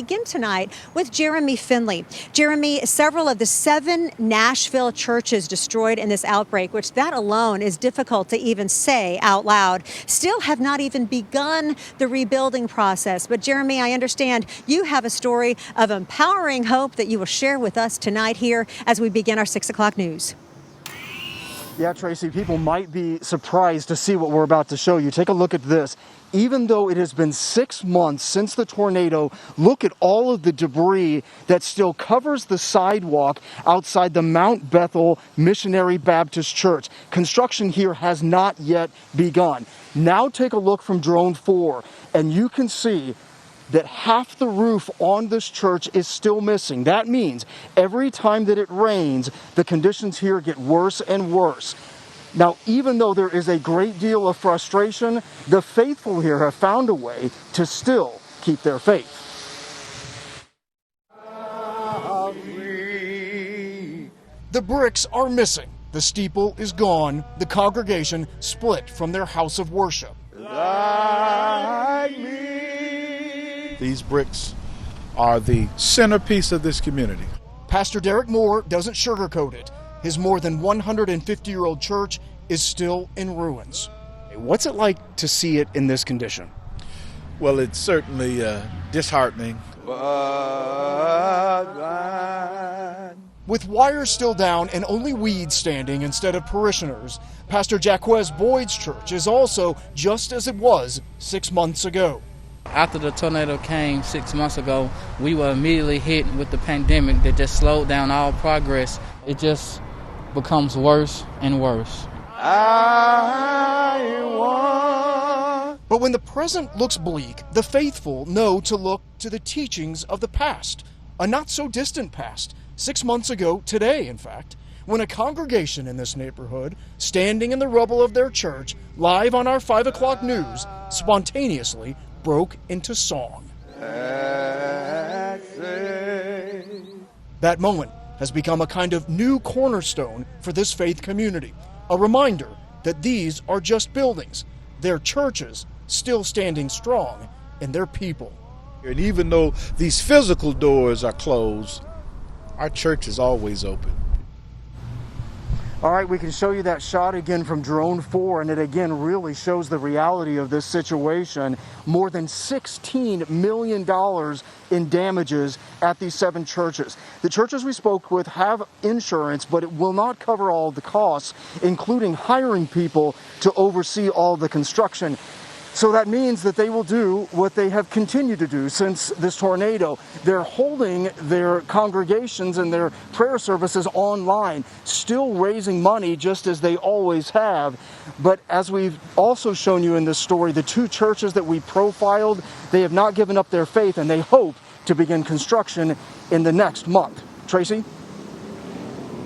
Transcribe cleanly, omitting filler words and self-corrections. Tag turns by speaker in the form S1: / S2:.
S1: Begin tonight with Jeremy Finley. Jeremy, several of the 7 Nashville churches destroyed in this outbreak, which that alone is difficult to even say out loud, still have not even begun the rebuilding process. But Jeremy, I understand you have a story of empowering hope that you will share with us tonight here as we begin our 6 o'clock news.
S2: Yeah, Tracy, people might be surprised to see what we're about to show you. Take a look at this. Even though it has been 6 months since the tornado, look at all of the debris that still covers the sidewalk outside the Mount Bethel Missionary Baptist Church. Construction here has not yet begun. Now take a look from Drone 4, and you can see that half the roof on this church is still missing. That means every time that it rains, the conditions here get worse and worse. Now, even though there is a great deal of frustration, the faithful here have found a way to still keep their faith. The bricks are missing. The steeple is gone. The congregation split from their house of worship.
S3: These bricks are the centerpiece of this community.
S2: Pastor Derek Moore doesn't sugarcoat it. His more than 150-year-old church is still in ruins. What's it like to see it in this condition?
S3: Well, it's certainly disheartening.
S2: With wires still down and only weeds standing instead of parishioners, Pastor Jaquez Boyd's church is also just as it was 6 months ago.
S4: After the tornado came 6 months ago, we were immediately hit with the pandemic that just slowed down all progress. It just becomes worse and worse.
S2: But when the present looks bleak, the faithful know to look to the teachings of the past, a not-so-distant past, 6 months ago today, in fact, when a congregation in this neighborhood, standing in the rubble of their church, live on our 5 o'clock news, spontaneously broke into song. That moment has become a kind of new cornerstone for this faith community, a reminder that these are just buildings, they're churches still standing strong in their people.
S3: And even though these physical doors are closed, our church is always open.
S2: All right, we can show you that shot again from Drone 4, and it again really shows the reality of this situation. More than $16 million in damages at these 7 churches. The churches we spoke with have insurance, but it will not cover all the costs, including hiring people to oversee all the construction. So that means that they will do what they have continued to do since this tornado. They're holding their congregations and their prayer services online, still raising money just as they always have. But as we've also shown you in this story, the 2 churches that we profiled, they have not given up their faith, and they hope to begin construction in the next month. Tracy?